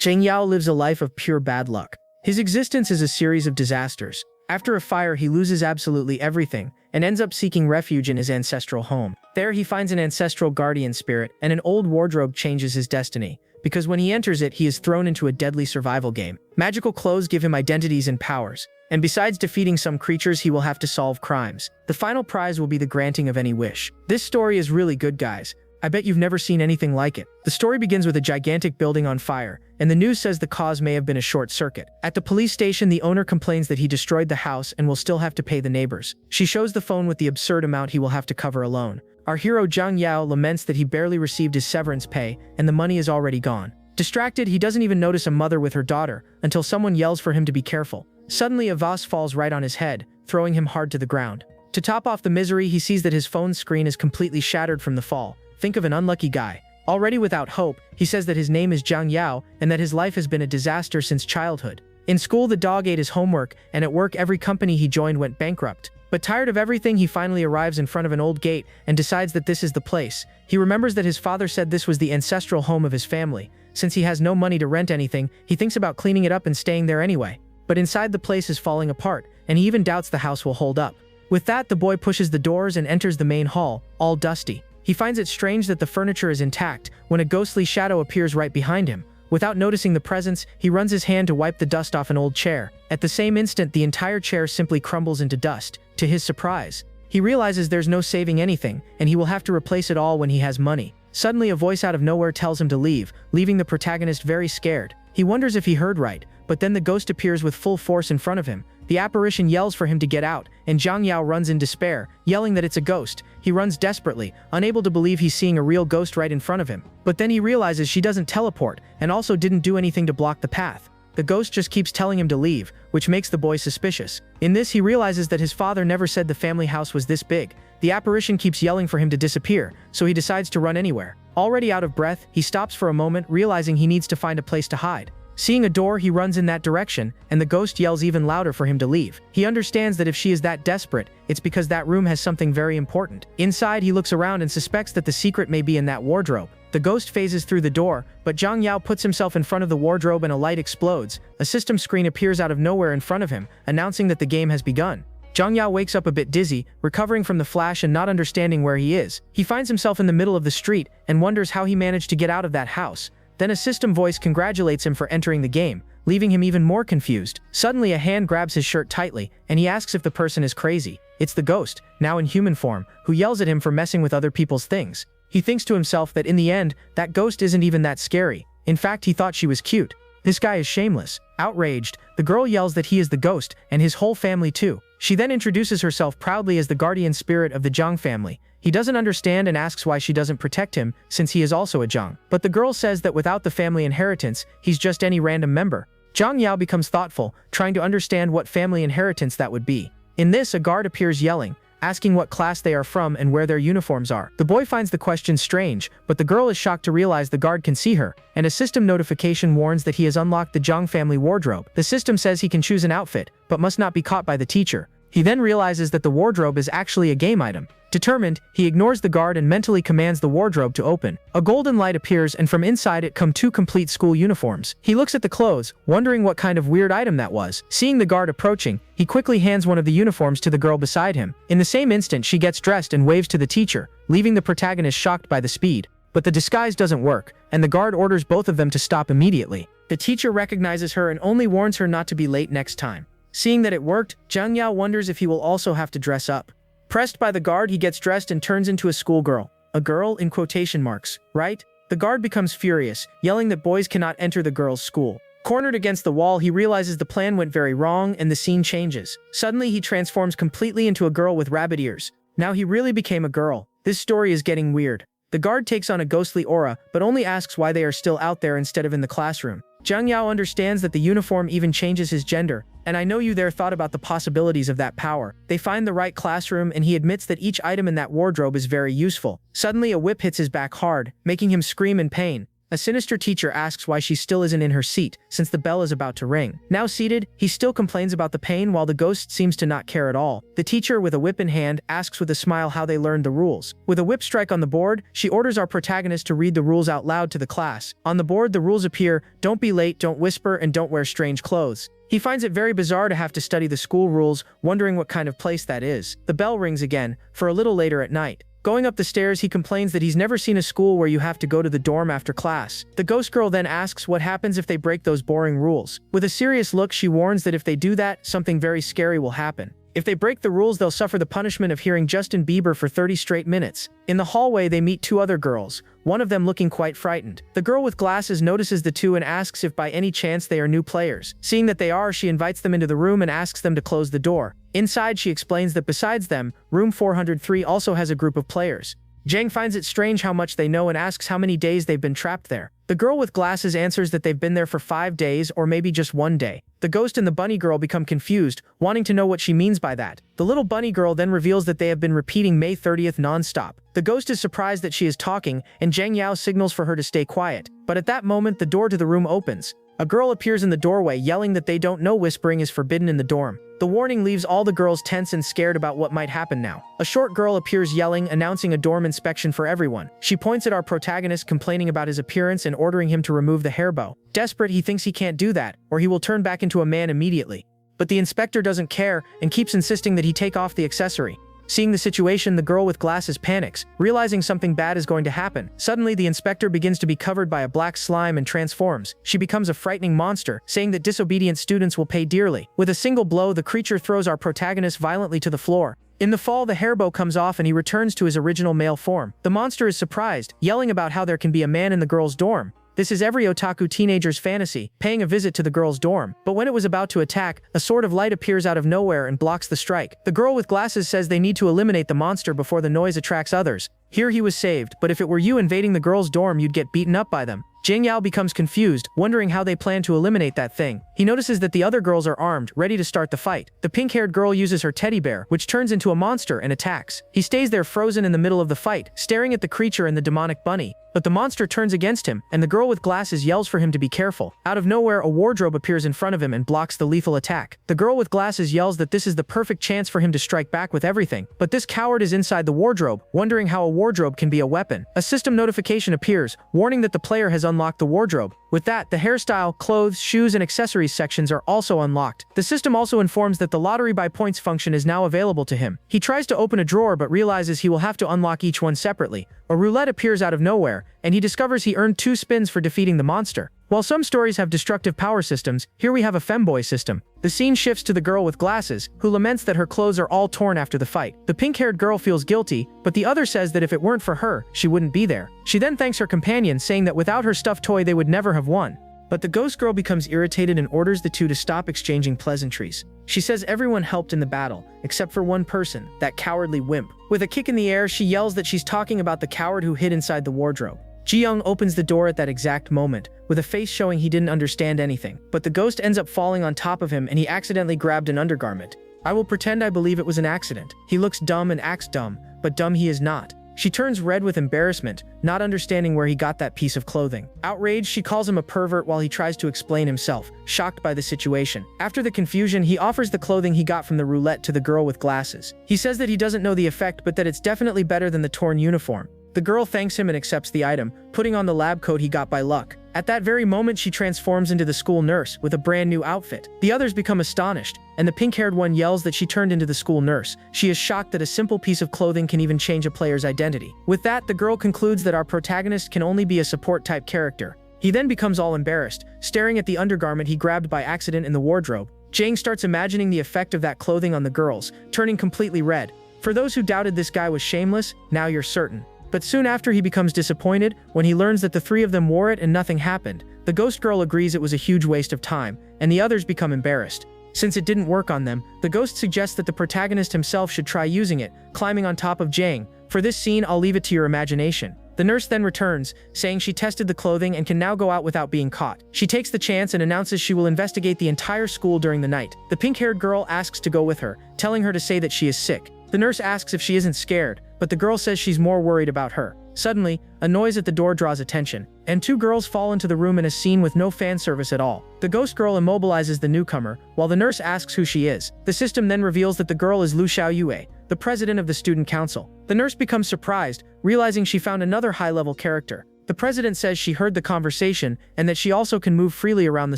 Zhang Yao lives a life of pure bad luck. His existence is a series of disasters. After a fire, he loses absolutely everything and ends up seeking refuge in his ancestral home. There, he finds an ancestral guardian spirit, and an old wardrobe changes his destiny, because when he enters it, he is thrown into a deadly survival game. Magical clothes give him identities and powers, and besides defeating some creatures, he will have to solve crimes. The final prize will be the granting of any wish. This story is really good, guys. I bet you've never seen anything like it. The story begins with a gigantic building on fire, and the news says the cause may have been a short circuit. At the police station, the owner complains that he destroyed the house and will still have to pay the neighbors. She shows the phone with the absurd amount he will have to cover alone. Our hero Zhang Yao laments that he barely received his severance pay, and the money is already gone. Distracted, he doesn't even notice a mother with her daughter, until someone yells for him to be careful. Suddenly, a vase falls right on his head, throwing him hard to the ground. To top off the misery, he sees that his phone screen is completely shattered from the fall. Think of an unlucky guy. Already without hope, he says that his name is Zhang Yao and that his life has been a disaster since childhood. In school, the dog ate his homework, and at work, every company he joined went bankrupt. But tired of everything, he finally arrives in front of an old gate and decides that this is the place. He remembers that his father said this was the ancestral home of his family. Since he has no money to rent anything, he thinks about cleaning it up and staying there anyway. But inside, the place is falling apart, and he even doubts the house will hold up. With that, the boy pushes the doors and enters the main hall, all dusty. He finds it strange that the furniture is intact when a ghostly shadow appears right behind him. Without noticing the presence, he runs his hand to wipe the dust off an old chair. At the same instant, the entire chair simply crumbles into dust. To his surprise, he realizes there's no saving anything, and he will have to replace it all when he has money. Suddenly, a voice out of nowhere tells him to leave, leaving the protagonist very scared. He wonders if he heard right, but then the ghost appears with full force in front of him. The apparition yells for him to get out, and Zhang Yao runs in despair, yelling that it's a ghost. He runs desperately, unable to believe he's seeing a real ghost right in front of him. But then he realizes she doesn't teleport, and also didn't do anything to block the path. The ghost just keeps telling him to leave, which makes the boy suspicious. In this, he realizes that his father never said the family house was this big. The apparition keeps yelling for him to disappear, so he decides to run anywhere. Already out of breath, he stops for a moment, realizing he needs to find a place to hide. Seeing a door, he runs in that direction, and the ghost yells even louder for him to leave. He understands that if she is that desperate, it's because that room has something very important. Inside, he looks around and suspects that the secret may be in that wardrobe. The ghost phases through the door, but Zhang Yao puts himself in front of the wardrobe and a light explodes. A system screen appears out of nowhere in front of him, announcing that the game has begun. Zhang Yao wakes up a bit dizzy, recovering from the flash and not understanding where he is. He finds himself in the middle of the street and wonders how he managed to get out of that house. Then a system voice congratulates him for entering the game, leaving him even more confused. Suddenly, a hand grabs his shirt tightly, and he asks if the person is crazy. It's the ghost, now in human form, who yells at him for messing with other people's things. He thinks to himself that in the end, that ghost isn't even that scary. In fact, he thought she was cute. This guy is shameless. Outraged, the girl yells that he is the ghost, and his whole family too. She then introduces herself proudly as the guardian spirit of the Zhang family. He doesn't understand and asks why she doesn't protect him, since he is also a Zhang. But the girl says that without the family inheritance, he's just any random member. Zhang Yao becomes thoughtful, trying to understand what family inheritance that would be. In this, a guard appears yelling, asking what class they are from and where their uniforms are. The boy finds the question strange, but the girl is shocked to realize the guard can see her, and a system notification warns that he has unlocked the Zhang family wardrobe. The system says he can choose an outfit, but must not be caught by the teacher. He then realizes that the wardrobe is actually a game item. Determined, he ignores the guard and mentally commands the wardrobe to open. A golden light appears, and from inside it come 2 complete school uniforms. He looks at the clothes, wondering what kind of weird item that was. Seeing the guard approaching, he quickly hands one of the uniforms to the girl beside him. In the same instant, she gets dressed and waves to the teacher, leaving the protagonist shocked by the speed. But the disguise doesn't work, and the guard orders both of them to stop immediately. The teacher recognizes her and only warns her not to be late next time. Seeing that it worked, Zhang Yao wonders if he will also have to dress up. Pressed by the guard, he gets dressed and turns into a schoolgirl. A girl in quotation marks, right? The guard becomes furious, yelling that boys cannot enter the girls' school. Cornered against the wall, he realizes the plan went very wrong and the scene changes. Suddenly, he transforms completely into a girl with rabbit ears. Now he really became a girl. This story is getting weird. The guard takes on a ghostly aura, but only asks why they are still out there instead of in the classroom. Zhang Yao understands that the uniform even changes his gender, and I know you there thought about the possibilities of that power. They find the right classroom, and he admits that each item in that wardrobe is very useful. Suddenly, a whip hits his back hard, making him scream in pain. A sinister teacher asks why she still isn't in her seat, since the bell is about to ring. Now seated, he still complains about the pain while the ghost seems to not care at all. The teacher, with a whip in hand, asks with a smile how they learned the rules. With a whip strike on the board, she orders our protagonist to read the rules out loud to the class. On the board, the rules appear: don't be late, don't whisper, and don't wear strange clothes. He finds it very bizarre to have to study the school rules, wondering what kind of place that is. The bell rings again, for a little later at night. Going up the stairs, he complains that he's never seen a school where you have to go to the dorm after class. The ghost girl then asks what happens if they break those boring rules. With a serious look, she warns that if they do that, something very scary will happen. If they break the rules, they'll suffer the punishment of hearing Justin Bieber for 30 straight minutes. In the hallway, they meet two other girls, one of them looking quite frightened. The girl with glasses notices the two and asks if by any chance they are new players. Seeing that they are, she invites them into the room and asks them to close the door. Inside, she explains that besides them, room 403 also has a group of players. Jang finds it strange how much they know and asks how many days they've been trapped there. The girl with glasses answers that they've been there for 5 days or maybe just 1 day. The ghost and the bunny girl become confused, wanting to know what she means by that. The little bunny girl then reveals that they have been repeating May 30th non-stop. The ghost is surprised that she is talking, and Zhang Yao signals for her to stay quiet. But at that moment, the door to the room opens. A girl appears in the doorway yelling that they don't know whispering is forbidden in the dorm. The warning leaves all the girls tense and scared about what might happen now. A short girl appears yelling, announcing a dorm inspection for everyone. She points at our protagonist, complaining about his appearance and ordering him to remove the hair bow. Desperate, he thinks he can't do that, or he will turn back into a man immediately. But the inspector doesn't care and keeps insisting that he take off the accessory. Seeing the situation, the girl with glasses panics, realizing something bad is going to happen. Suddenly, the inspector begins to be covered by a black slime and transforms. She becomes a frightening monster, saying that disobedient students will pay dearly. With a single blow, the creature throws our protagonist violently to the floor. In the fall, the hair bow comes off and he returns to his original male form. The monster is surprised, yelling about how there can be a man in the girl's dorm. This is every otaku teenager's fantasy, paying a visit to the girl's dorm. But when it was about to attack, a sword of light appears out of nowhere and blocks the strike. The girl with glasses says they need to eliminate the monster before the noise attracts others. Here he was saved, but if it were you invading the girl's dorm, you'd get beaten up by them. Jing Yao becomes confused, wondering how they plan to eliminate that thing. He notices that the other girls are armed, ready to start the fight. The pink-haired girl uses her teddy bear, which turns into a monster and attacks. He stays there frozen in the middle of the fight, staring at the creature and the demonic bunny. But the monster turns against him, and the girl with glasses yells for him to be careful. Out of nowhere, a wardrobe appears in front of him and blocks the lethal attack. The girl with glasses yells that this is the perfect chance for him to strike back with everything. But this coward is inside the wardrobe, wondering how a wardrobe can be a weapon. A system notification appears, warning that the player has unlocked the wardrobe. With that, the hairstyle, clothes, shoes, and accessories sections are also unlocked. The system also informs that the lottery by points function is now available to him. He tries to open a drawer but realizes he will have to unlock each one separately. A roulette appears out of nowhere, and he discovers he earned 2 spins for defeating the monster. While some stories have destructive power systems, here we have a femboy system. The scene shifts to the girl with glasses, who laments that her clothes are all torn after the fight. The pink-haired girl feels guilty, but the other says that if it weren't for her, she wouldn't be there. She then thanks her companion, saying that without her stuffed toy they would never have won. But the ghost girl becomes irritated and orders the two to stop exchanging pleasantries. She says everyone helped in the battle, except for one person, that cowardly wimp. With a kick in the air, she yells that she's talking about the coward who hid inside the wardrobe. Ji-young opens the door at that exact moment, with a face showing he didn't understand anything. But the ghost ends up falling on top of him and he accidentally grabbed an undergarment. I will pretend I believe it was an accident. He looks dumb and acts dumb, but dumb he is not. She turns red with embarrassment, not understanding where he got that piece of clothing. Outraged, she calls him a pervert while he tries to explain himself, shocked by the situation. After the confusion, he offers the clothing he got from the roulette to the girl with glasses. He says that he doesn't know the effect, but that it's definitely better than the torn uniform. The girl thanks him and accepts the item, putting on the lab coat he got by luck. At that very moment, she transforms into the school nurse with a brand new outfit. The others become astonished, and the pink-haired one yells that she turned into the school nurse. She is shocked that a simple piece of clothing can even change a player's identity. With that, the girl concludes that our protagonist can only be a support-type character. He then becomes all embarrassed, staring at the undergarment he grabbed by accident in the wardrobe. Jang starts imagining the effect of that clothing on the girls, turning completely red. For those who doubted this guy was shameless, now you're certain. But soon after, he becomes disappointed when he learns that the 3 of them wore it and nothing happened. The ghost girl agrees it was a huge waste of time, and the others become embarrassed. Since it didn't work on them, the ghost suggests that the protagonist himself should try using it, climbing on top of Jang. For this scene, I'll leave it to your imagination. The nurse then returns, saying she tested the clothing and can now go out without being caught. She takes the chance and announces she will investigate the entire school during the night. The pink-haired girl asks to go with her, telling her to say that she is sick. The nurse asks if she isn't scared, but the girl says she's more worried about her. Suddenly, a noise at the door draws attention, and two girls fall into the room in a scene with no fan service at all. The ghost girl immobilizes the newcomer, while the nurse asks who she is. The system then reveals that the girl is Lu Xiaoyue, the president of the student council. The nurse becomes surprised, realizing she found another high-level character. The president says she heard the conversation and that she also can move freely around the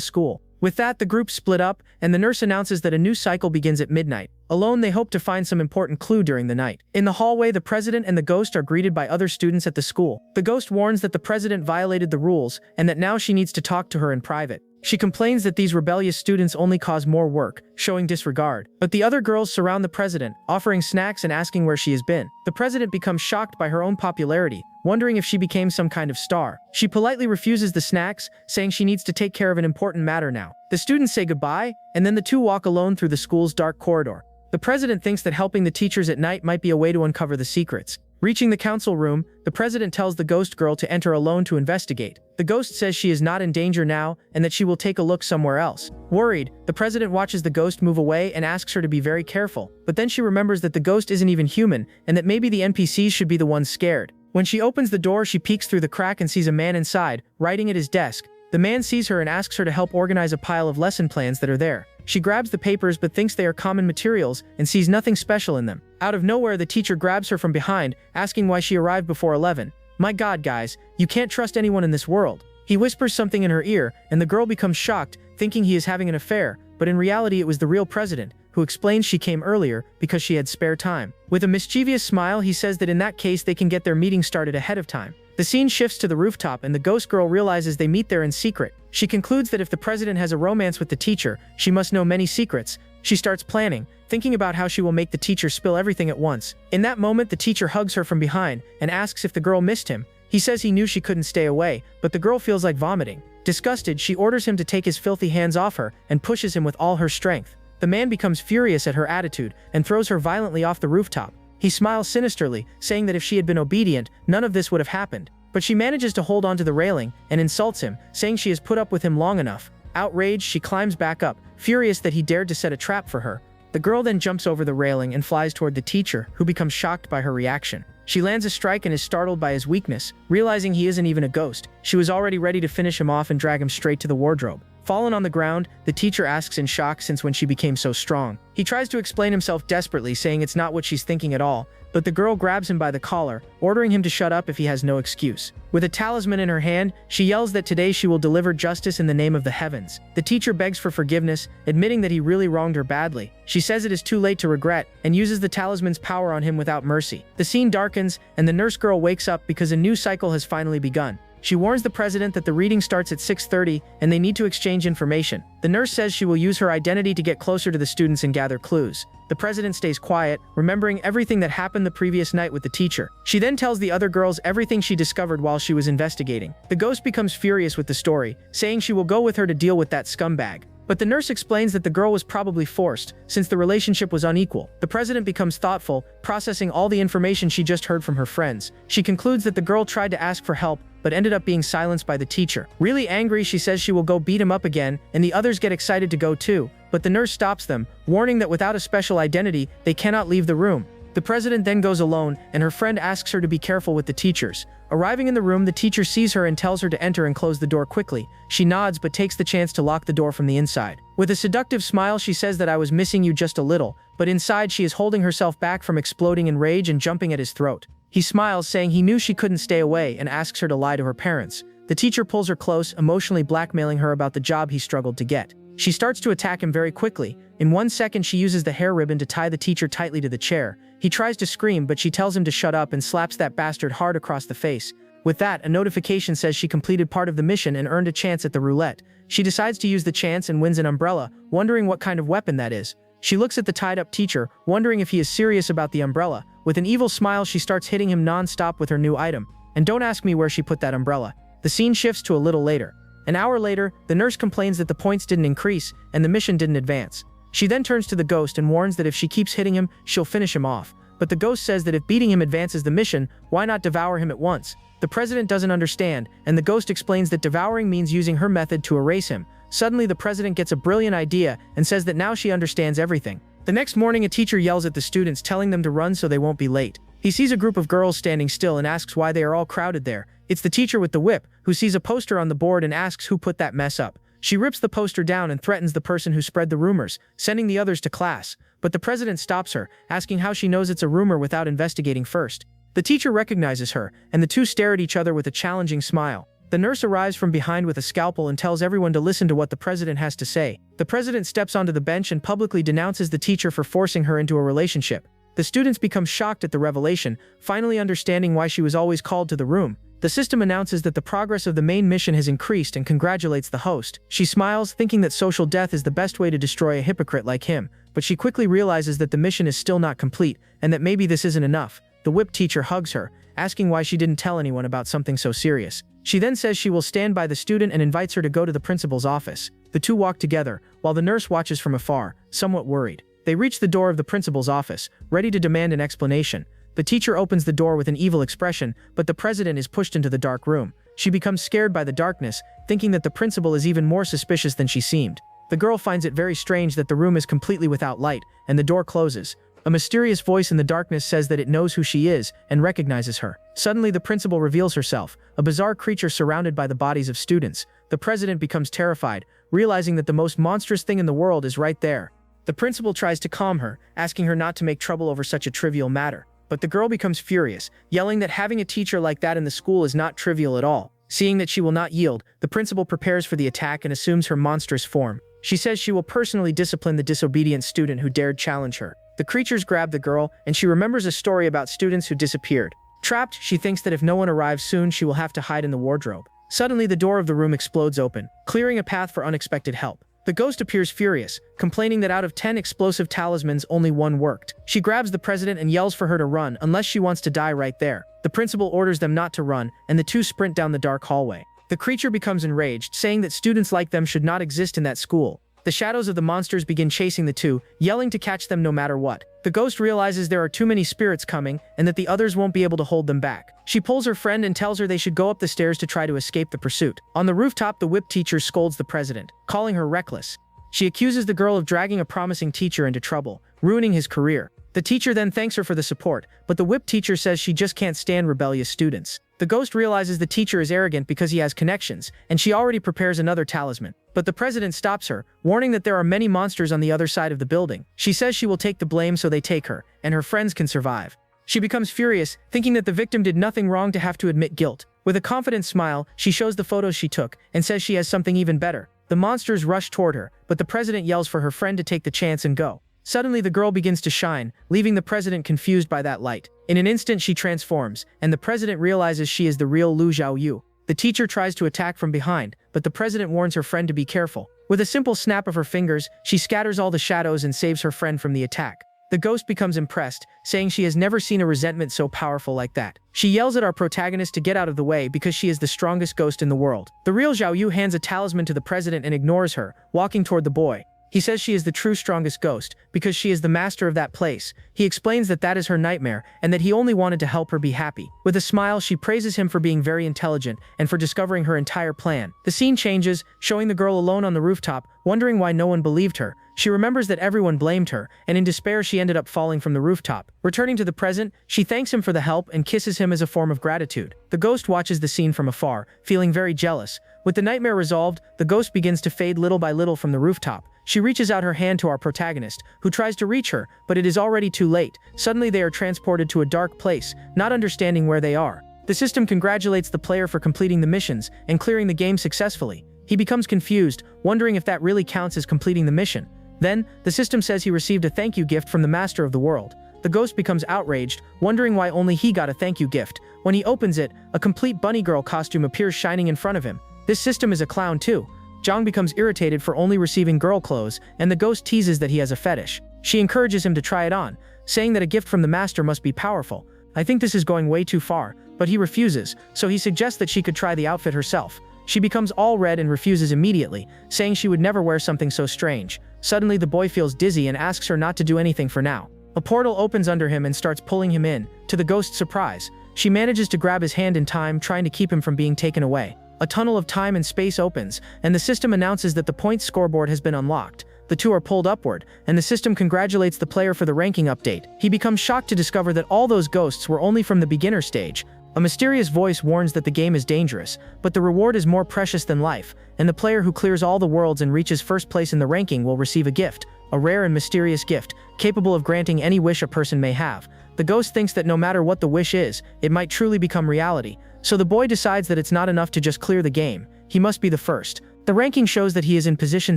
school. With that, the group split up, and the nurse announces that a new cycle begins at midnight. Alone, they hope to find some important clue during the night. In the hallway, the president and the ghost are greeted by other students at the school. The ghost warns that the president violated the rules and that now she needs to talk to her in private. She complains that these rebellious students only cause more work, showing disregard. But the other girls surround the president, offering snacks and asking where she has been. The president becomes shocked by her own popularity, wondering if she became some kind of star. She politely refuses the snacks, saying she needs to take care of an important matter now. The students say goodbye, and then the two walk alone through the school's dark corridor. The president thinks that helping the teachers at night might be a way to uncover the secrets. Reaching the council room, the president tells the ghost girl to enter alone to investigate. The ghost says she is not in danger now and that she will take a look somewhere else. Worried, the president watches the ghost move away and asks her to be very careful. But then she remembers that the ghost isn't even human and that maybe the NPCs should be the ones scared. When she opens the door, she peeks through the crack and sees a man inside, writing at his desk. The man sees her and asks her to help organize a pile of lesson plans that are there. She grabs the papers but thinks they are common materials and sees nothing special in them. Out of nowhere, the teacher grabs her from behind, asking why she arrived before 11. "My God, guys, you can't trust anyone in this world." He whispers something in her ear, and the girl becomes shocked, thinking he is having an affair, but in reality it was the real president, who explains she came earlier because she had spare time. With a mischievous smile, he says that in that case they can get their meeting started ahead of time. The scene shifts to the rooftop and the ghost girl realizes they meet there in secret. She concludes that if the president has a romance with the teacher, she must know many secrets. She starts planning, thinking about how she will make the teacher spill everything at once. In that moment, the teacher hugs her from behind and asks if the girl missed him. He says he knew she couldn't stay away, but the girl feels like vomiting. Disgusted, she orders him to take his filthy hands off her and pushes him with all her strength. The man becomes furious at her attitude and throws her violently off the rooftop. He smiles sinisterly, saying that if she had been obedient, none of this would have happened. But she manages to hold onto the railing and insults him, saying she has put up with him long enough. Outraged, she climbs back up, furious that he dared to set a trap for her. The girl then jumps over the railing and flies toward the teacher, who becomes shocked by her reaction. She lands a strike and is startled by his weakness. Realizing he isn't even a ghost, she was already ready to finish him off and drag him straight to the wardrobe. Fallen on the ground, the teacher asks in shock since when she became so strong. He tries to explain himself desperately, saying it's not what she's thinking at all, but the girl grabs him by the collar, ordering him to shut up if he has no excuse. With a talisman in her hand, she yells that today she will deliver justice in the name of the heavens. The teacher begs for forgiveness, admitting that he really wronged her badly. She says it is too late to regret, and uses the talisman's power on him without mercy. The scene darkens, and the nurse girl wakes up because a new cycle has finally begun. She warns the president that the reading starts at 6:30 and they need to exchange information. The nurse says she will use her identity to get closer to the students and gather clues. The president stays quiet, remembering everything that happened the previous night with the teacher. She then tells the other girls everything she discovered while she was investigating. The ghost becomes furious with the story, saying she will go with her to deal with that scumbag. But the nurse explains that the girl was probably forced, since the relationship was unequal. The president becomes thoughtful, processing all the information she just heard from her friends. She concludes that the girl tried to ask for help, but ended up being silenced by the teacher. Really angry, she says she will go beat him up again, and the others get excited to go too. But the nurse stops them, warning that without a special identity, they cannot leave the room. The president then goes alone, and her friend asks her to be careful with the teachers. Arriving in the room, the teacher sees her and tells her to enter and close the door quickly. She nods but takes the chance to lock the door from the inside. With a seductive smile, she says that I was missing you just a little, but inside she is holding herself back from exploding in rage and jumping at his throat. He smiles, saying he knew she couldn't stay away, and asks her to lie to her parents. The teacher pulls her close, emotionally blackmailing her about the job he struggled to get. She starts to attack him very quickly. In 1 second, she uses the hair ribbon to tie the teacher tightly to the chair. He tries to scream, but she tells him to shut up and slaps that bastard hard across the face. With that, a notification says she completed part of the mission and earned a chance at the roulette. She decides to use the chance and wins an umbrella, wondering what kind of weapon that is. She looks at the tied-up teacher, wondering if he is serious about the umbrella. With an evil smile, she starts hitting him non-stop with her new item. And don't ask me where she put that umbrella. The scene shifts to a little later. An hour later, the nurse complains that the points didn't increase, and the mission didn't advance. She then turns to the ghost and warns that if she keeps hitting him, she'll finish him off. But the ghost says that if beating him advances the mission, why not devour him at once? The president doesn't understand, and the ghost explains that devouring means using her method to erase him. Suddenly, the president gets a brilliant idea and says that now she understands everything. The next morning, a teacher yells at the students, telling them to run so they won't be late. He sees a group of girls standing still and asks why they are all crowded there. It's the teacher with the whip, who sees a poster on the board and asks who put that mess up. She rips the poster down and threatens the person who spread the rumors, sending the others to class. But the president stops her, asking how she knows it's a rumor without investigating first. The teacher recognizes her, and the two stare at each other with a challenging smile. The nurse arrives from behind with a scalpel and tells everyone to listen to what the president has to say. The president steps onto the bench and publicly denounces the teacher for forcing her into a relationship. The students become shocked at the revelation, finally understanding why she was always called to the room. The system announces that the progress of the main mission has increased and congratulates the host. She smiles, thinking that social death is the best way to destroy a hypocrite like him, but she quickly realizes that the mission is still not complete, and that maybe this isn't enough. The whip teacher hugs her, asking why she didn't tell anyone about something so serious. She then says she will stand by the student and invites her to go to the principal's office. The two walk together, while the nurse watches from afar, somewhat worried. They reach the door of the principal's office, ready to demand an explanation. The teacher opens the door with an evil expression, but the president is pushed into the dark room. She becomes scared by the darkness, thinking that the principal is even more suspicious than she seemed. The girl finds it very strange that the room is completely without light, and the door closes. A mysterious voice in the darkness says that it knows who she is and recognizes her. Suddenly, the principal reveals herself, a bizarre creature surrounded by the bodies of students. The president becomes terrified, realizing that the most monstrous thing in the world is right there. The principal tries to calm her, asking her not to make trouble over such a trivial matter. But the girl becomes furious, yelling that having a teacher like that in the school is not trivial at all. Seeing that she will not yield, the principal prepares for the attack and assumes her monstrous form. She says she will personally discipline the disobedient student who dared challenge her. The creatures grab the girl, and she remembers a story about students who disappeared. Trapped, she thinks that if no one arrives soon, she will have to hide in the wardrobe. Suddenly, the door of the room explodes open, clearing a path for unexpected help. The ghost appears furious, complaining that out of 10 explosive talismans, only one worked. She grabs the president and yells for her to run unless she wants to die right there. The principal orders them not to run, and the two sprint down the dark hallway. The creature becomes enraged, saying that students like them should not exist in that school. The shadows of the monsters begin chasing the two, yelling to catch them no matter what. The ghost realizes there are too many spirits coming, and that the others won't be able to hold them back. She pulls her friend and tells her they should go up the stairs to try to escape the pursuit. On the rooftop, the whip teacher scolds the president, calling her reckless. She accuses the girl of dragging a promising teacher into trouble, ruining his career. The teacher then thanks her for the support, but the whip teacher says she just can't stand rebellious students. The ghost realizes the teacher is arrogant because he has connections, and she already prepares another talisman. But the president stops her, warning that there are many monsters on the other side of the building. She says she will take the blame so they take her, and her friends can survive. She becomes furious, thinking that the victim did nothing wrong to have to admit guilt. With a confident smile, she shows the photos she took, and says she has something even better. The monsters rush toward her, but the president yells for her friend to take the chance and go. Suddenly, the girl begins to shine, leaving the president confused by that light. In an instant, she transforms, and the president realizes she is the real Lu Xiaoyu. The teacher tries to attack from behind, but the president warns her friend to be careful. With a simple snap of her fingers, she scatters all the shadows and saves her friend from the attack. The ghost becomes impressed, saying she has never seen a resentment so powerful like that. She yells at our protagonist to get out of the way because she is the strongest ghost in the world. The real Xiaoyu hands a talisman to the president and ignores her, walking toward the boy. He says she is the true strongest ghost, because she is the master of that place. He explains that that is her nightmare, and that he only wanted to help her be happy. With a smile, she praises him for being very intelligent, and for discovering her entire plan. The scene changes, showing the girl alone on the rooftop, wondering why no one believed her. She remembers that everyone blamed her, and in despair she ended up falling from the rooftop. Returning to the present, she thanks him for the help and kisses him as a form of gratitude. The ghost watches the scene from afar, feeling very jealous. With the nightmare resolved, the ghost begins to fade little by little from the rooftop. She reaches out her hand to our protagonist, who tries to reach her, but it is already too late. Suddenly they are transported to a dark place, not understanding where they are. The system congratulates the player for completing the missions and clearing the game successfully. He becomes confused, wondering if that really counts as completing the mission. Then, the system says he received a thank you gift from the master of the world. The ghost becomes outraged, wondering why only he got a thank you gift. When he opens it, a complete bunny girl costume appears shining in front of him. This system is a clown too. Zhang becomes irritated for only receiving girl clothes, and the ghost teases that he has a fetish. She encourages him to try it on, saying that a gift from the master must be powerful. I think this is going way too far, but he refuses, so he suggests that she could try the outfit herself. She becomes all red and refuses immediately, saying she would never wear something so strange. Suddenly the boy feels dizzy and asks her not to do anything for now. A portal opens under him and starts pulling him in. To the ghost's surprise, she manages to grab his hand in time, trying to keep him from being taken away. A tunnel of time and space opens, and the system announces that the points scoreboard has been unlocked. the two are pulled upward, and the system congratulates the player for the ranking update. He becomes shocked to discover that all those ghosts were only from the beginner stage. A mysterious voice warns that the game is dangerous, but the reward is more precious than life, and the player who clears all the worlds and reaches first place in the ranking will receive a gift, a rare and mysterious gift, capable of granting any wish a person may have. The ghost thinks that no matter what the wish is, it might truly become reality, so the boy decides that it's not enough to just clear the game, he must be the first. The ranking shows that he is in position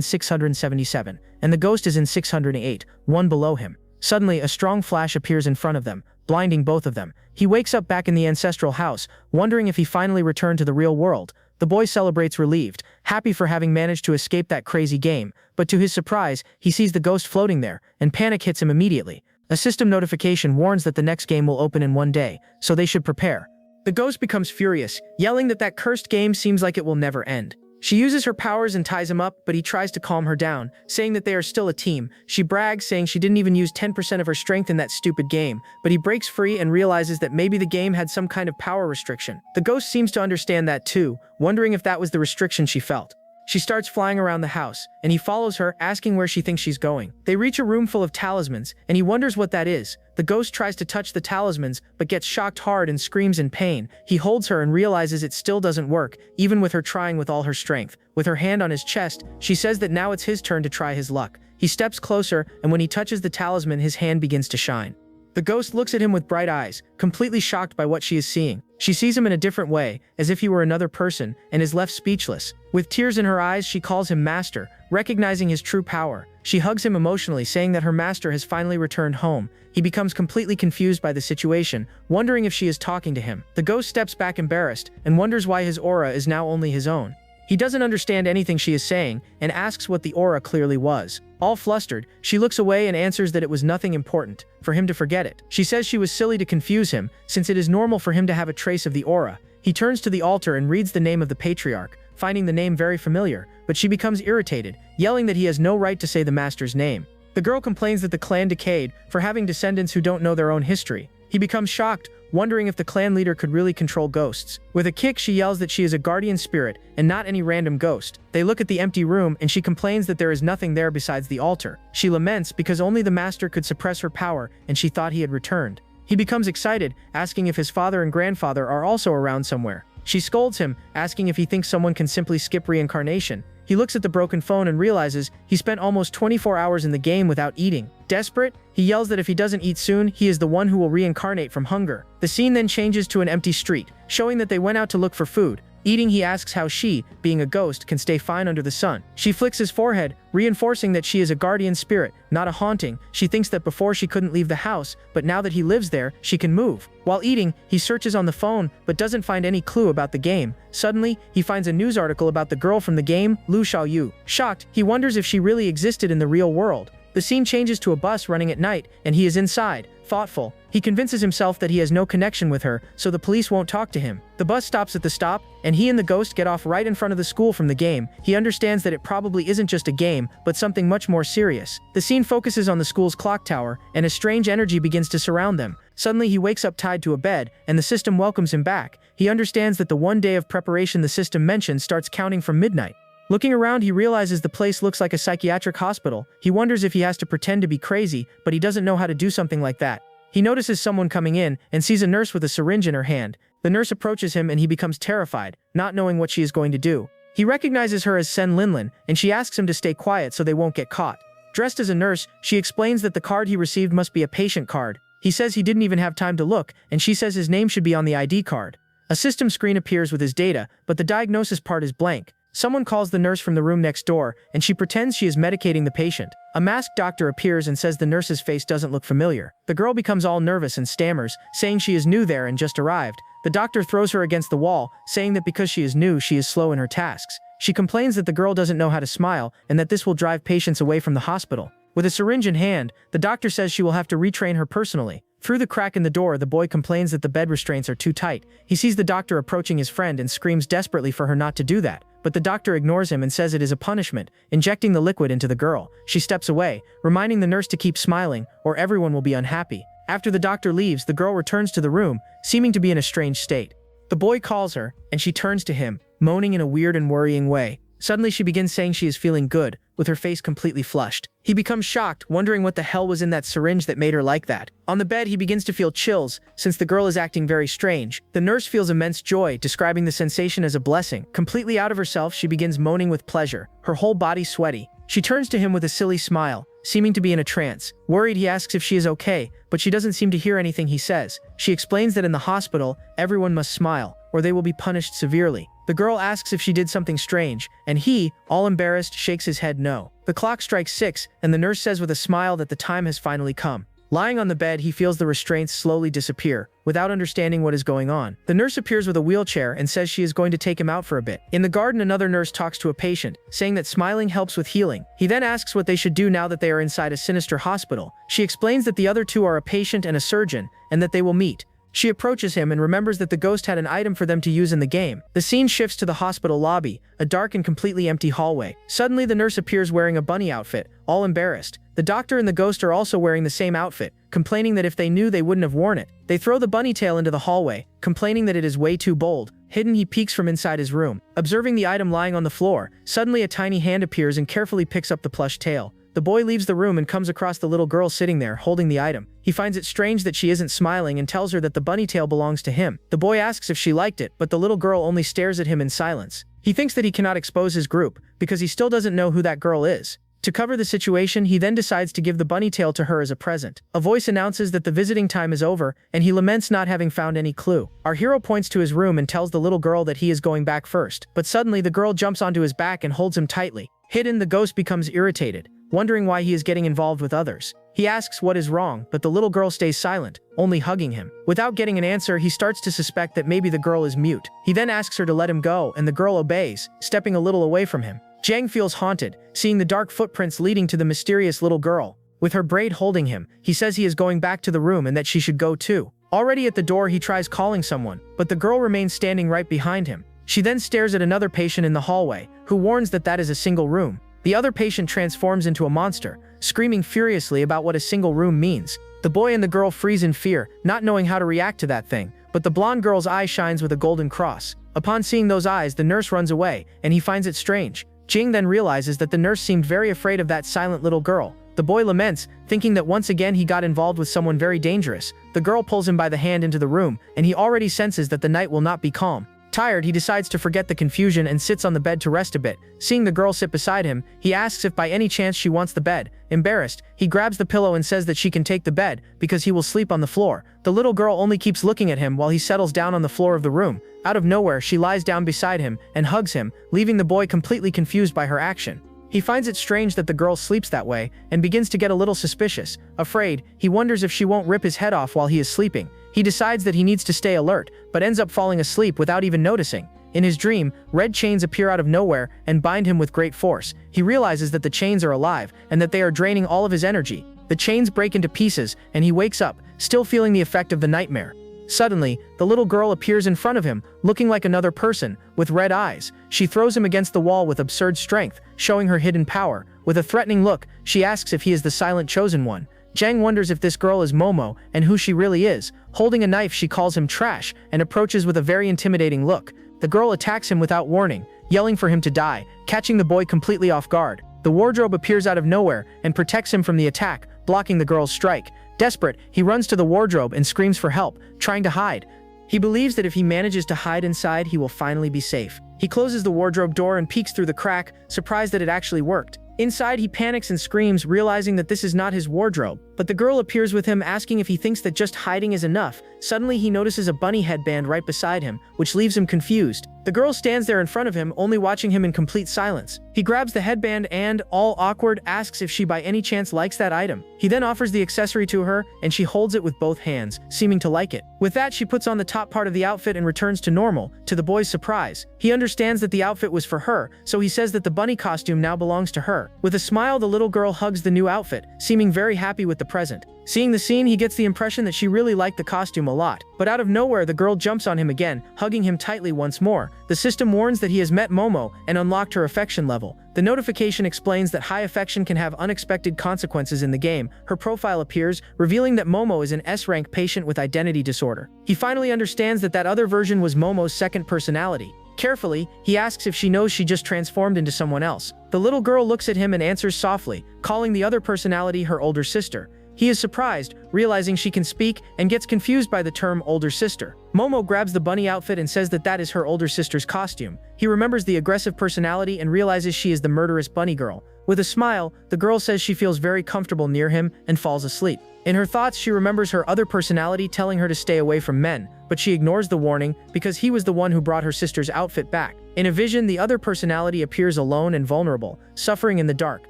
677, and the ghost is in 608, one below him. Suddenly, a strong flash appears in front of them, blinding both of them. He wakes up back in the ancestral house, wondering if he finally returned to the real world. The boy celebrates relieved, happy for having managed to escape that crazy game, but to his surprise, he sees the ghost floating there, and panic hits him immediately. A system notification warns that the next game will open in 1 day, so they should prepare. The ghost becomes furious, yelling that cursed game seems like it will never end. She uses her powers and ties him up, but he tries to calm her down, saying that they are still a team. She brags, saying she didn't even use 10% of her strength in that stupid game, but he breaks free and realizes that maybe the game had some kind of power restriction. The ghost seems to understand that too, wondering if that was the restriction she felt. She starts flying around the house, and he follows her, asking where she thinks she's going. They reach a room full of talismans, and he wonders what that is. The ghost tries to touch the talismans, but gets shocked hard and screams in pain. He holds her and realizes it still doesn't work, even with her trying with all her strength. With her hand on his chest, she says that now it's his turn to try his luck. He steps closer, and when he touches the talisman, his hand begins to shine. The ghost looks at him with bright eyes, completely shocked by what she is seeing. She sees him in a different way, as if he were another person, and is left speechless. With tears in her eyes, she calls him master, recognizing his true power. She hugs him emotionally, saying that her master has finally returned home. He becomes completely confused by the situation, wondering if she is talking to him. The ghost steps back embarrassed, and wonders why his aura is now only his own. He doesn't understand anything she is saying, and asks what the aura clearly was. All flustered, she looks away and answers that it was nothing important, for him to forget it. She says she was silly to confuse him, since it is normal for him to have a trace of the aura. He turns to the altar and reads the name of the patriarch, finding the name very familiar, but she becomes irritated, yelling that he has no right to say the master's name. The girl complains that the clan decayed, for having descendants who don't know their own history. He becomes shocked, wondering if the clan leader could really control ghosts. With a kick, she yells that she is a guardian spirit, and not any random ghost. They look at the empty room, and she complains that there is nothing there besides the altar. She laments because only the master could suppress her power, and she thought he had returned. He becomes excited, asking if his father and grandfather are also around somewhere. She scolds him, asking if he thinks someone can simply skip reincarnation. He looks at the broken phone and realizes he spent almost 24 hours in the game without eating. Desperate, he yells that if he doesn't eat soon, he is the one who will reincarnate from hunger. The scene then changes to an empty street, showing that they went out to look for food. Eating, he asks how she, being a ghost, can stay fine under the sun. She flicks his forehead, reinforcing that she is a guardian spirit, not a haunting. She thinks that before she couldn't leave the house, but now that he lives there, she can move. While eating, he searches on the phone, but doesn't find any clue about the game. Suddenly, he finds a news article about the girl from the game, Lu Xiaoyu. Shocked, he wonders if she really existed in the real world. The scene changes to a bus running at night, and he is inside. Thoughtful, he convinces himself that he has no connection with her, so the police won't talk to him. The bus stops at the stop, and he and the ghost get off right in front of the school from the game. He understands that it probably isn't just a game, but something much more serious. The scene focuses on the school's clock tower, and a strange energy begins to surround them. Suddenly, he wakes up tied to a bed, and the system welcomes him back. He understands that the 1 day of preparation the system mentioned starts counting from midnight. Looking around, he realizes the place looks like a psychiatric hospital. He wonders if he has to pretend to be crazy, but he doesn't know how to do something like that. He notices someone coming in and sees a nurse with a syringe in her hand. The nurse approaches him and he becomes terrified, not knowing what she is going to do. He recognizes her as Sen Linlin, and she asks him to stay quiet so they won't get caught. Dressed as a nurse, she explains that the card he received must be a patient card. He says he didn't even have time to look, and she says his name should be on the ID card. A system screen appears with his data, but the diagnosis part is blank. Someone calls the nurse from the room next door, and she pretends she is medicating the patient. A masked doctor appears and says the nurse's face doesn't look familiar. The girl becomes all nervous and stammers, saying she is new there and just arrived. The doctor throws her against the wall, saying that because she is new, she is slow in her tasks. She complains that the girl doesn't know how to smile, and that this will drive patients away from the hospital. With a syringe in hand, the doctor says she will have to retrain her personally. Through the crack in the door, the boy complains that the bed restraints are too tight. He sees the doctor approaching his friend and screams desperately for her not to do that. But the doctor ignores him and says it is a punishment, injecting the liquid into the girl. She steps away, reminding the nurse to keep smiling, or everyone will be unhappy. After the doctor leaves, the girl returns to the room, seeming to be in a strange state. The boy calls her, and she turns to him, moaning in a weird and worrying way. Suddenly she begins saying she is feeling good, with her face completely flushed. He becomes shocked, wondering what the hell was in that syringe that made her like that. On the bed, he begins to feel chills, since the girl is acting very strange. The nurse feels immense joy, describing the sensation as a blessing. Completely out of herself, she begins moaning with pleasure, her whole body sweaty. She turns to him with a silly smile, seeming to be in a trance. Worried, he asks if she is okay, but she doesn't seem to hear anything he says. She explains that in the hospital, everyone must smile, or they will be punished severely. The girl asks if she did something strange, and he, all embarrassed, shakes his head no. The clock strikes 6, and the nurse says with a smile that the time has finally come. Lying on the bed, he feels the restraints slowly disappear, without understanding what is going on. The nurse appears with a wheelchair and says she is going to take him out for a bit. In the garden, another nurse talks to a patient, saying that smiling helps with healing. He then asks what they should do now that they are inside a sinister hospital. She explains that the other two are a patient and a surgeon, and that they will meet. She approaches him and remembers that the ghost had an item for them to use in the game. The scene shifts to the hospital lobby, a dark and completely empty hallway. Suddenly, the nurse appears wearing a bunny outfit, all embarrassed. The doctor and the ghost are also wearing the same outfit, complaining that if they knew, they wouldn't have worn it. They throw the bunny tail into the hallway, complaining that it is way too bold. Hidden, he peeks from inside his room. Observing the item lying on the floor, suddenly a tiny hand appears and carefully picks up the plush tail. The boy leaves the room and comes across the little girl sitting there, holding the item. He finds it strange that she isn't smiling and tells her that the bunny tail belongs to him. The boy asks if she liked it, but the little girl only stares at him in silence. He thinks that he cannot expose his group, because he still doesn't know who that girl is. To cover the situation, he then decides to give the bunny tail to her as a present. A voice announces that the visiting time is over, and he laments not having found any clue. Our hero points to his room and tells the little girl that he is going back first. But suddenly, the girl jumps onto his back and holds him tightly. Hidden, the ghost becomes irritated, wondering why he is getting involved with others. He asks what is wrong, but the little girl stays silent, only hugging him. Without getting an answer, he starts to suspect that maybe the girl is mute. He then asks her to let him go, and the girl obeys, stepping a little away from him. Jang feels haunted, seeing the dark footprints leading to the mysterious little girl. With her braid holding him, he says he is going back to the room and that she should go too. Already at the door, he tries calling someone, but the girl remains standing right behind him. She then stares at another patient in the hallway, who warns that that is a single room. The other patient transforms into a monster, screaming furiously about what a single room means. The boy and the girl freeze in fear, not knowing how to react to that thing, but the blonde girl's eye shines with a golden cross. Upon seeing those eyes, the nurse runs away, and he finds it strange. Jing then realizes that the nurse seemed very afraid of that silent little girl. The boy laments, thinking that once again he got involved with someone very dangerous. The girl pulls him by the hand into the room, and he already senses that the night will not be calm. Tired, he decides to forget the confusion and sits on the bed to rest a bit. Seeing the girl sit beside him, he asks if by any chance she wants the bed. Embarrassed, he grabs the pillow and says that she can take the bed, because he will sleep on the floor. The little girl only keeps looking at him while he settles down on the floor of the room. Out of nowhere, she lies down beside him and hugs him, leaving the boy completely confused by her action. He finds it strange that the girl sleeps that way, and begins to get a little suspicious. Afraid, he wonders if she won't rip his head off while he is sleeping. He decides that he needs to stay alert, but ends up falling asleep without even noticing. In his dream, red chains appear out of nowhere and bind him with great force. He realizes that the chains are alive, and that they are draining all of his energy. The chains break into pieces, and he wakes up, still feeling the effect of the nightmare. Suddenly, the little girl appears in front of him, looking like another person, with red eyes. She throws him against the wall with absurd strength, showing her hidden power. With a threatening look, she asks if he is the silent chosen one. Jang wonders if this girl is Momo, and who she really is. Holding a knife, she calls him trash, and approaches with a very intimidating look. The girl attacks him without warning, yelling for him to die, catching the boy completely off guard. The wardrobe appears out of nowhere, and protects him from the attack, blocking the girl's strike. Desperate, he runs to the wardrobe and screams for help, trying to hide. He believes that if he manages to hide inside, he will finally be safe. He closes the wardrobe door and peeks through the crack, surprised that it actually worked. Inside, he panics and screams, realizing that this is not his wardrobe. But the girl appears with him, asking if he thinks that just hiding is enough. Suddenly, he notices a bunny headband right beside him, which leaves him confused. The girl stands there in front of him, only watching him in complete silence. He grabs the headband and, all awkward, asks if she by any chance likes that item. He then offers the accessory to her, and she holds it with both hands, seeming to like it. With that, she puts on the top part of the outfit and returns to normal, to the boy's surprise. He understands that the outfit was for her, so he says that the bunny costume now belongs to her. With a smile, the little girl hugs the new outfit, seeming very happy with the present. Seeing the scene, he gets the impression that she really liked the costume a lot. But out of nowhere, the girl jumps on him again, hugging him tightly once more. The system warns that he has met Momo and unlocked her affection level. The notification explains that high affection can have unexpected consequences in the game. Her profile appears, revealing that Momo is an S-rank patient with identity disorder. He finally understands that that other version was Momo's second personality. Carefully, he asks if she knows she just transformed into someone else. The little girl looks at him and answers softly, calling the other personality her older sister. He is surprised, realizing she can speak, and gets confused by the term older sister. Momo grabs the bunny outfit and says that that is her older sister's costume. He remembers the aggressive personality and realizes she is the murderous bunny girl. With a smile, the girl says she feels very comfortable near him and falls asleep. In her thoughts, she remembers her other personality telling her to stay away from men, but she ignores the warning because he was the one who brought her sister's outfit back. In a vision, the other personality appears alone and vulnerable, suffering in the dark.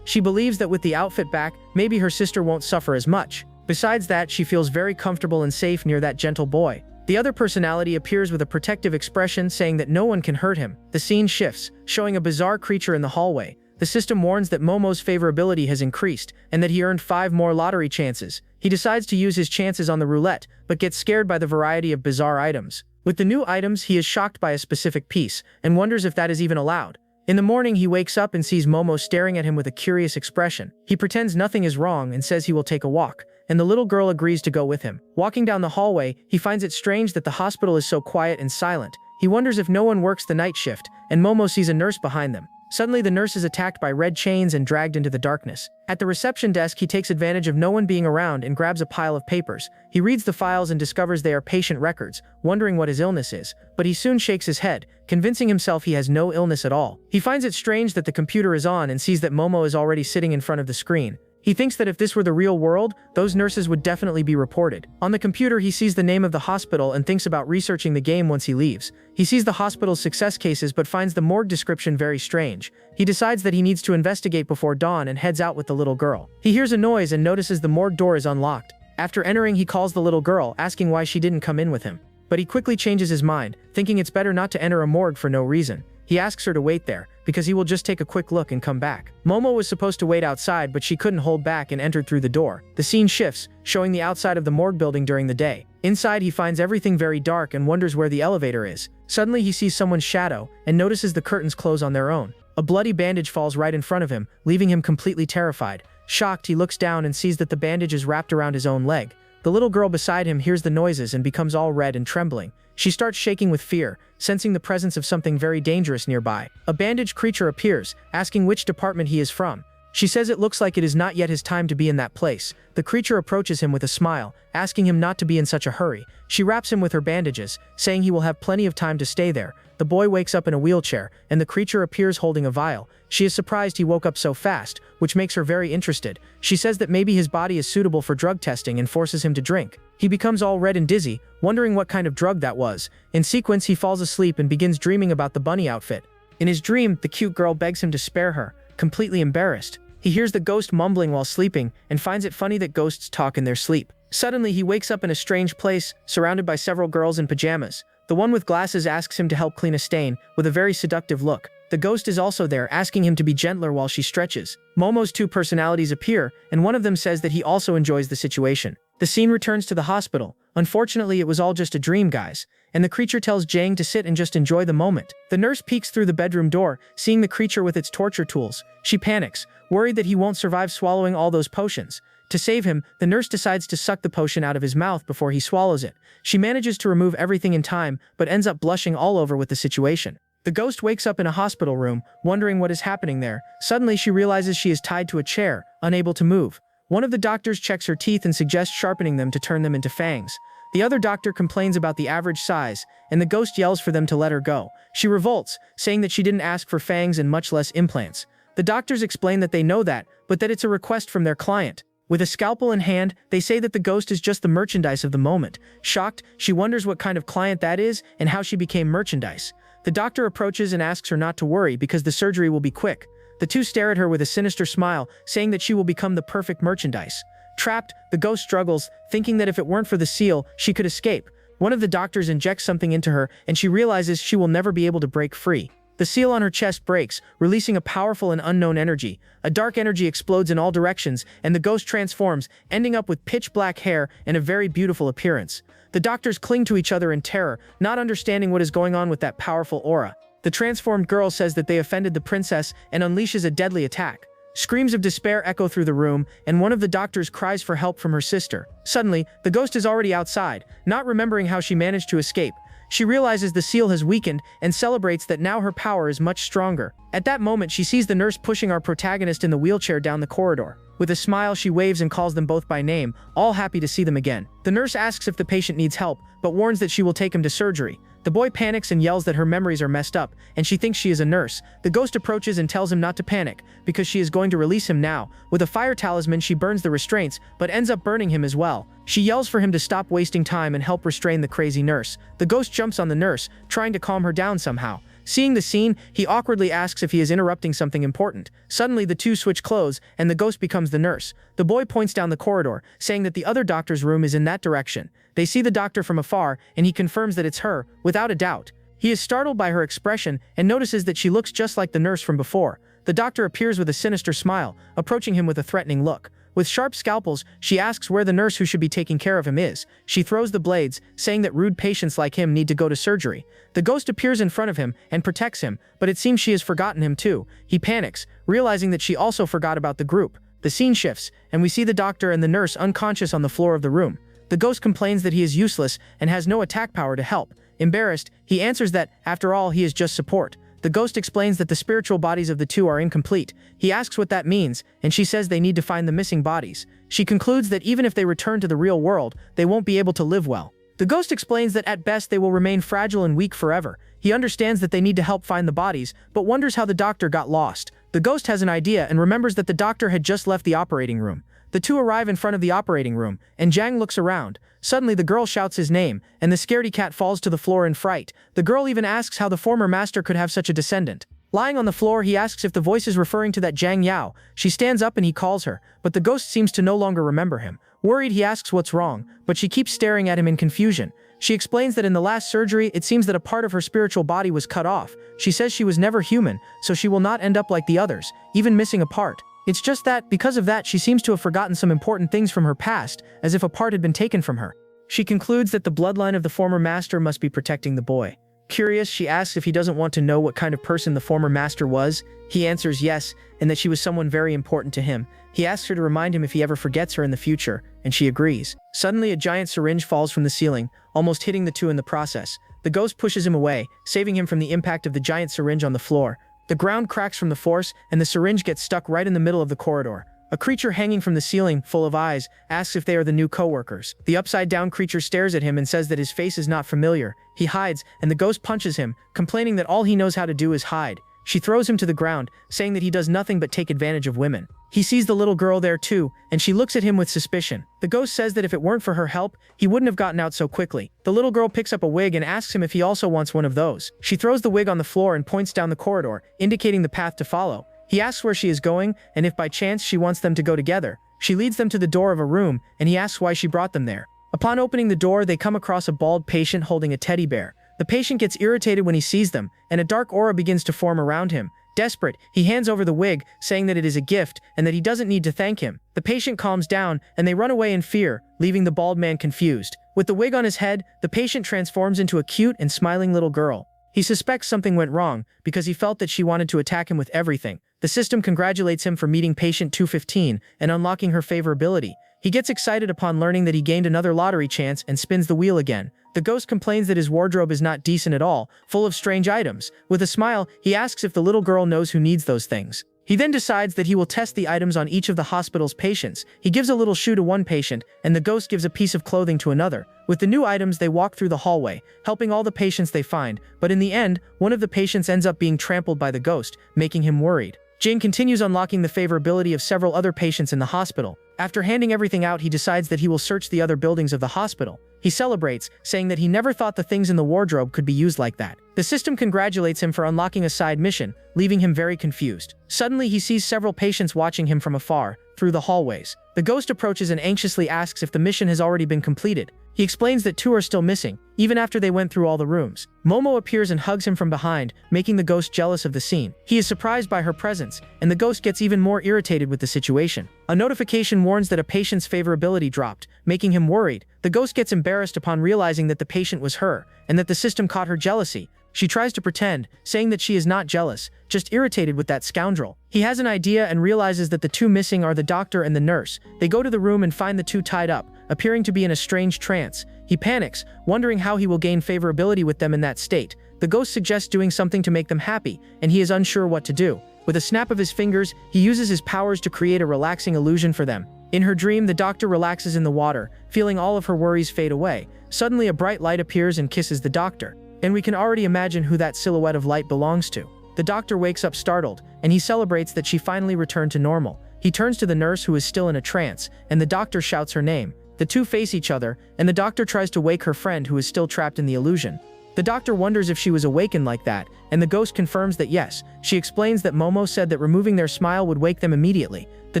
She believes that with the outfit back, maybe her sister won't suffer as much. Besides that, she feels very comfortable and safe near that gentle boy. The other personality appears with a protective expression, saying that no one can hurt him. The scene shifts, showing a bizarre creature in the hallway. The system warns that Momo's favorability has increased, and that he earned 5 more lottery chances. He decides to use his chances on the roulette, but gets scared by the variety of bizarre items. With the new items, he is shocked by a specific piece, and wonders if that is even allowed. In the morning, he wakes up and sees Momo staring at him with a curious expression. He pretends nothing is wrong and says he will take a walk, and the little girl agrees to go with him. Walking down the hallway, he finds it strange that the hospital is so quiet and silent. He wonders if no one works the night shift, and Momo sees a nurse behind them. Suddenly, the nurse is attacked by red chains and dragged into the darkness. At the reception desk, he takes advantage of no one being around and grabs a pile of papers. He reads the files and discovers they are patient records, wondering what his illness is, but he soon shakes his head, convincing himself he has no illness at all. He finds it strange that the computer is on and sees that Momo is already sitting in front of the screen. He thinks that if this were the real world, those nurses would definitely be reported. On the computer, he sees the name of the hospital and thinks about researching the game once he leaves. He sees the hospital's success cases but finds the morgue description very strange. He decides that he needs to investigate before dawn and heads out with the little girl. He hears a noise and notices the morgue door is unlocked. After entering, he calls the little girl, asking why she didn't come in with him. But he quickly changes his mind, thinking it's better not to enter a morgue for no reason. He asks her to wait there, because he will just take a quick look and come back. Momo was supposed to wait outside, but she couldn't hold back and entered through the door. The scene shifts, showing the outside of the morgue building during the day. Inside, he finds everything very dark and wonders where the elevator is. Suddenly, he sees someone's shadow and notices the curtains close on their own. A bloody bandage falls right in front of him, leaving him completely terrified. Shocked, he looks down and sees that the bandage is wrapped around his own leg. The little girl beside him hears the noises and becomes all red and trembling. She starts shaking with fear, sensing the presence of something very dangerous nearby. A bandaged creature appears, asking which department he is from. She says it looks like it is not yet his time to be in that place. The creature approaches him with a smile, asking him not to be in such a hurry. She wraps him with her bandages, saying he will have plenty of time to stay there. The boy wakes up in a wheelchair, and the creature appears holding a vial. She is surprised he woke up so fast, which makes her very interested. She says that maybe his body is suitable for drug testing and forces him to drink. He becomes all red and dizzy, wondering what kind of drug that was. In sequence, he falls asleep and begins dreaming about the bunny outfit. In his dream, the cute girl begs him to spare her, completely embarrassed. He hears the ghost mumbling while sleeping and finds it funny that ghosts talk in their sleep. Suddenly, he wakes up in a strange place, surrounded by several girls in pajamas. The one with glasses asks him to help clean a stain, with a very seductive look. The ghost is also there, asking him to be gentler while she stretches. Momo's 2 personalities appear, and one of them says that he also enjoys the situation. The scene returns to the hospital. Unfortunately, it was all just a dream, guys. And the creature tells Jang to sit and just enjoy the moment. The nurse peeks through the bedroom door, seeing the creature with its torture tools. She panics, worried that he won't survive swallowing all those potions. To save him, the nurse decides to suck the potion out of his mouth before he swallows it. She manages to remove everything in time, but ends up blushing all over with the situation. The ghost wakes up in a hospital room, wondering what is happening there. Suddenly, she realizes she is tied to a chair, unable to move. One of the doctors checks her teeth and suggests sharpening them to turn them into fangs. The other doctor complains about the average size, and the ghost yells for them to let her go. She revolts, saying that she didn't ask for fangs and much less implants. The doctors explain that they know that, but that it's a request from their client. With a scalpel in hand, they say that the ghost is just the merchandise of the moment. Shocked, she wonders what kind of client that is and how she became merchandise. The doctor approaches and asks her not to worry because the surgery will be quick. The 2 stare at her with a sinister smile, saying that she will become the perfect merchandise. Trapped, the ghost struggles, thinking that if it weren't for the seal, she could escape. One of the doctors injects something into her, and she realizes she will never be able to break free. The seal on her chest breaks, releasing a powerful and unknown energy. A dark energy explodes in all directions, and the ghost transforms, ending up with pitch black hair and a very beautiful appearance. The doctors cling to each other in terror, not understanding what is going on with that powerful aura. The transformed girl says that they offended the princess and unleashes a deadly attack. Screams of despair echo through the room, and one of the doctors cries for help from her sister. Suddenly, the ghost is already outside, not remembering how she managed to escape. She realizes the seal has weakened and celebrates that now her power is much stronger. At that moment, she sees the nurse pushing our protagonist in the wheelchair down the corridor. With a smile, she waves and calls them both by name, all happy to see them again. The nurse asks if the patient needs help, but warns that she will take him to surgery. The boy panics and yells that her memories are messed up, and she thinks she is a nurse. The ghost approaches and tells him not to panic, because she is going to release him now. With a fire talisman, she burns the restraints, but ends up burning him as well. She yells for him to stop wasting time and help restrain the crazy nurse. The ghost jumps on the nurse, trying to calm her down somehow. Seeing the scene, he awkwardly asks if he is interrupting something important. Suddenly, the two switch clothes, and the ghost becomes the nurse. The boy points down the corridor, saying that the other doctor's room is in that direction. They see the doctor from afar, and he confirms that it's her, without a doubt. He is startled by her expression and notices that she looks just like the nurse from before. The doctor appears with a sinister smile, approaching him with a threatening look. With sharp scalpels, she asks where the nurse who should be taking care of him is. She throws the blades, saying that rude patients like him need to go to surgery. The ghost appears in front of him and protects him, but it seems she has forgotten him too. He panics, realizing that she also forgot about the group. The scene shifts, and we see the doctor and the nurse unconscious on the floor of the room. The ghost complains that he is useless and has no attack power to help. Embarrassed, he answers that, after all, he is just support. The ghost explains that the spiritual bodies of the two are incomplete. He asks what that means, and she says they need to find the missing bodies. She concludes that even if they return to the real world, they won't be able to live well. The ghost explains that at best they will remain fragile and weak forever. He understands that they need to help find the bodies, but wonders how the doctor got lost. The ghost has an idea and remembers that the doctor had just left the operating room. The two arrive in front of the operating room, and Jang looks around. Suddenly, the girl shouts his name, and the scaredy cat falls to the floor in fright. The girl even asks how the former master could have such a descendant. Lying on the floor, he asks if the voice is referring to that Jang Yao. She stands up and he calls her, but the ghost seems to no longer remember him. Worried, he asks what's wrong, but she keeps staring at him in confusion. She explains that in the last surgery, it seems that a part of her spiritual body was cut off. She says she was never human, so she will not end up like the others, even missing a part. It's just that, because of that, she seems to have forgotten some important things from her past, as if a part had been taken from her. She concludes that the bloodline of the former master must be protecting the boy. Curious, she asks if he doesn't want to know what kind of person the former master was. He answers yes, and that she was someone very important to him. He asks her to remind him if he ever forgets her in the future, and she agrees. Suddenly, a giant syringe falls from the ceiling, almost hitting the two in the process. The ghost pushes him away, saving him from the impact of the giant syringe on the floor. The ground cracks from the force, and the syringe gets stuck right in the middle of the corridor. A creature hanging from the ceiling, full of eyes, asks if they are the new co-workers. The upside-down creature stares at him and says that his face is not familiar. He hides, and the ghost punches him, complaining that all he knows how to do is hide. She throws him to the ground, saying that he does nothing but take advantage of women. He sees the little girl there too, and she looks at him with suspicion. The ghost says that if it weren't for her help, he wouldn't have gotten out so quickly. The little girl picks up a wig and asks him if he also wants one of those. She throws the wig on the floor and points down the corridor, indicating the path to follow. He asks where she is going, and if by chance she wants them to go together. She leads them to the door of a room, and he asks why she brought them there. Upon opening the door, they come across a bald patient holding a teddy bear. The patient gets irritated when he sees them, and a dark aura begins to form around him. Desperate, he hands over the wig, saying that it is a gift and that he doesn't need to thank him. The patient calms down, and they run away in fear, leaving the bald man confused. With the wig on his head, the patient transforms into a cute and smiling little girl. He suspects something went wrong, because he felt that she wanted to attack him with everything. The system congratulates him for meeting patient 215 and unlocking her favorability. He gets excited upon learning that he gained another lottery chance and spins the wheel again. The ghost complains that his wardrobe is not decent at all, full of strange items. With a smile, he asks if the little girl knows who needs those things. He then decides that he will test the items on each of the hospital's patients. He gives a little shoe to one patient, and the ghost gives a piece of clothing to another. With the new items, they walk through the hallway, helping all the patients they find, but in the end, one of the patients ends up being trampled by the ghost, making him worried. Jane continues unlocking the favorability of several other patients in the hospital. After handing everything out, he decides that he will search the other buildings of the hospital. He celebrates, saying that he never thought the things in the wardrobe could be used like that. The system congratulates him for unlocking a side mission, leaving him very confused. Suddenly, he sees several patients watching him from afar, through the hallways. The ghost approaches and anxiously asks if the mission has already been completed. He explains that two are still missing, even after they went through all the rooms. Momo appears and hugs him from behind, making the ghost jealous of the scene. He is surprised by her presence, and the ghost gets even more irritated with the situation. A notification warns that a patient's favorability dropped, making him worried. The ghost gets embarrassed upon realizing that the patient was her, and that the system caught her jealousy. She tries to pretend, saying that she is not jealous, just irritated with that scoundrel. He has an idea and realizes that the two missing are the doctor and the nurse. They go to the room and find the two tied up, appearing to be in a strange trance. He panics, wondering how he will gain favorability with them in that state. The ghost suggests doing something to make them happy, and he is unsure what to do. With a snap of his fingers, he uses his powers to create a relaxing illusion for them. In her dream, the doctor relaxes in the water, feeling all of her worries fade away. Suddenly, a bright light appears and kisses the doctor, and we can already imagine who that silhouette of light belongs to. The doctor wakes up startled, and he celebrates that she finally returned to normal. He turns to the nurse, who is still in a trance, and the doctor shouts her name. The two face each other, and the doctor tries to wake her friend, who is still trapped in the illusion. The doctor wonders if she was awakened like that, and the ghost confirms that yes. She explains that Momo said that removing their smile would wake them immediately. The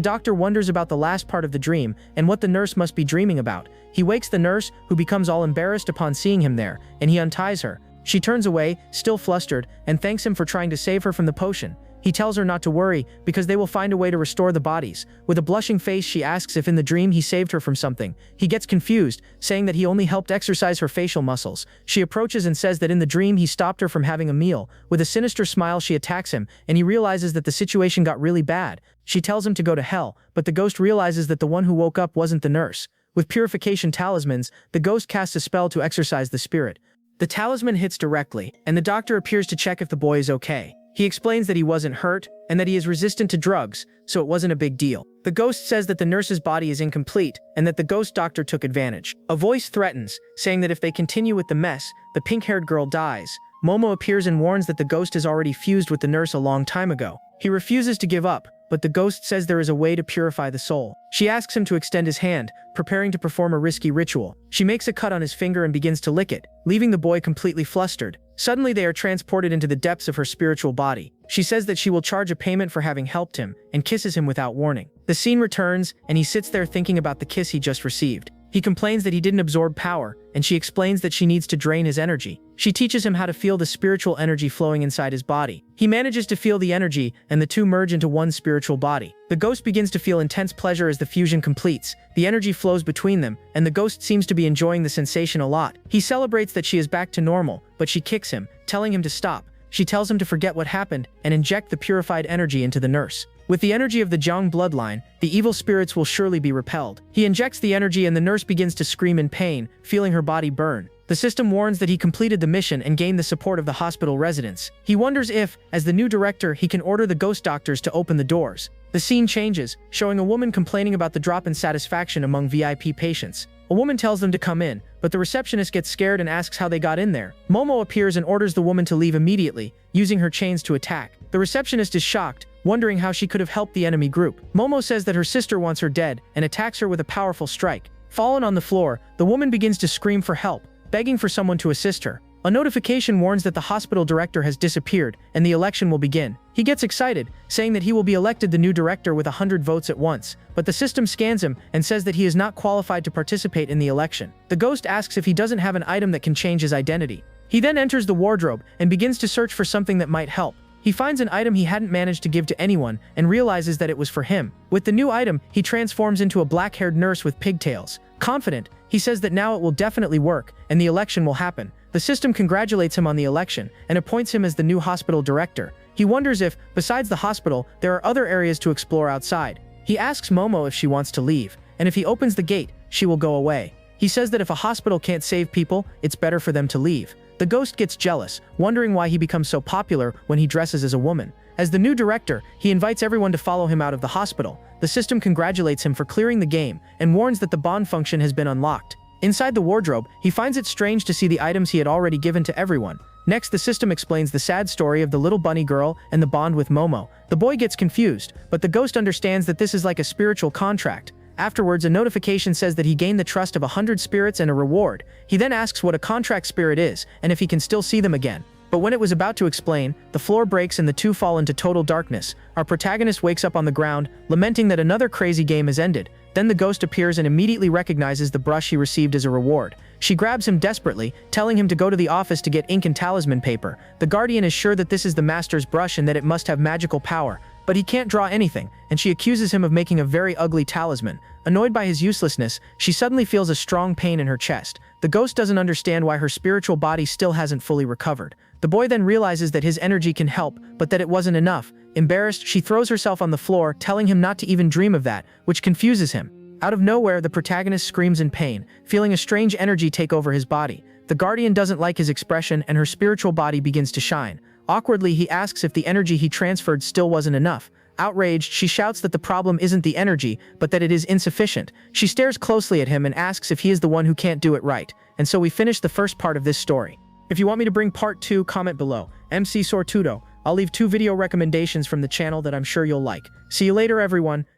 doctor wonders about the last part of the dream, and what the nurse must be dreaming about. He wakes the nurse, who becomes all embarrassed upon seeing him there, and he unties her. She turns away, still flustered, and thanks him for trying to save her from the potion. He tells her not to worry, because they will find a way to restore the bodies. With a blushing face, she asks if in the dream he saved her from something. He gets confused, saying that he only helped exercise her facial muscles. She approaches and says that in the dream he stopped her from having a meal. With a sinister smile, she attacks him, and he realizes that the situation got really bad. She tells him to go to hell, but the ghost realizes that the one who woke up wasn't the nurse. With purification talismans, the ghost casts a spell to exorcise the spirit. The talisman hits directly, and the doctor appears to check if the boy is okay. He explains that he wasn't hurt, and that he is resistant to drugs, so it wasn't a big deal. The ghost says that the nurse's body is incomplete, and that the ghost doctor took advantage. A voice threatens, saying that if they continue with the mess, the pink-haired girl dies. Momo appears and warns that the ghost has already fused with the nurse a long time ago. He refuses to give up, but the ghost says there is a way to purify the soul. She asks him to extend his hand, preparing to perform a risky ritual. She makes a cut on his finger and begins to lick it, leaving the boy completely flustered. Suddenly, they are transported into the depths of her spiritual body. She says that she will charge a payment for having helped him, and kisses him without warning. The scene returns, and he sits there thinking about the kiss he just received. He complains that he didn't absorb power, and she explains that she needs to drain his energy. She teaches him how to feel the spiritual energy flowing inside his body. He manages to feel the energy, and the two merge into one spiritual body. The ghost begins to feel intense pleasure as the fusion completes. The energy flows between them, and the ghost seems to be enjoying the sensation a lot. He celebrates that she is back to normal, but she kicks him, telling him to stop. She tells him to forget what happened and inject the purified energy into the nurse. With the energy of the Jiang bloodline, the evil spirits will surely be repelled. He injects the energy and the nurse begins to scream in pain, feeling her body burn. The system warns that he completed the mission and gained the support of the hospital residents. He wonders if, as the new director, he can order the ghost doctors to open the doors. The scene changes, showing a woman complaining about the drop in satisfaction among VIP patients. A woman tells them to come in, but the receptionist gets scared and asks how they got in there. Momo appears and orders the woman to leave immediately, using her chains to attack. The receptionist is shocked, wondering how she could have helped the enemy group. Momo says that her sister wants her dead and attacks her with a powerful strike. Fallen on the floor, the woman begins to scream for help, begging for someone to assist her. A notification warns that the hospital director has disappeared and the election will begin. He gets excited, saying that he will be elected the new director with 100 votes at once, but the system scans him and says that he is not qualified to participate in the election. The ghost asks if he doesn't have an item that can change his identity. He then enters the wardrobe and begins to search for something that might help. He finds an item he hadn't managed to give to anyone and realizes that it was for him. With the new item, he transforms into a black-haired nurse with pigtails. Confident, he says that now it will definitely work and the election will happen. The system congratulates him on the election and appoints him as the new hospital director. He wonders if, besides the hospital, there are other areas to explore outside. He asks Momo if she wants to leave, and if he opens the gate, she will go away. He says that if a hospital can't save people, it's better for them to leave. The ghost gets jealous, wondering why he becomes so popular when he dresses as a woman. As the new director, he invites everyone to follow him out of the hospital. The system congratulates him for clearing the game and warns that the bond function has been unlocked. Inside the wardrobe, he finds it strange to see the items he had already given to everyone. Next, the system explains the sad story of the little bunny girl and the bond with Momo. The boy gets confused, but the ghost understands that this is like a spiritual contract. Afterwards, a notification says that he gained the trust of 100 spirits and a reward. He then asks what a contract spirit is, and if he can still see them again. But when it was about to explain, the floor breaks and the two fall into total darkness. Our protagonist wakes up on the ground, lamenting that another crazy game has ended. Then the ghost appears and immediately recognizes the brush he received as a reward. She grabs him desperately, telling him to go to the office to get ink and talisman paper. The guardian is sure that this is the master's brush and that it must have magical power, but he can't draw anything, and she accuses him of making a very ugly talisman. Annoyed by his uselessness, she suddenly feels a strong pain in her chest. The ghost doesn't understand why her spiritual body still hasn't fully recovered. The boy then realizes that his energy can help, but that it wasn't enough. Embarrassed, she throws herself on the floor, telling him not to even dream of that, which confuses him. Out of nowhere, the protagonist screams in pain, feeling a strange energy take over his body. The guardian doesn't like his expression and her spiritual body begins to shine. Awkwardly, he asks if the energy he transferred still wasn't enough. Outraged, she shouts that the problem isn't the energy, but that it is insufficient. She stares closely at him and asks if he is the one who can't do it right. And so we finish the first part of this story. If you want me to bring part 2, comment below. MC Sortudo. I'll leave 2 video recommendations from the channel that I'm sure you'll like. See you later, everyone.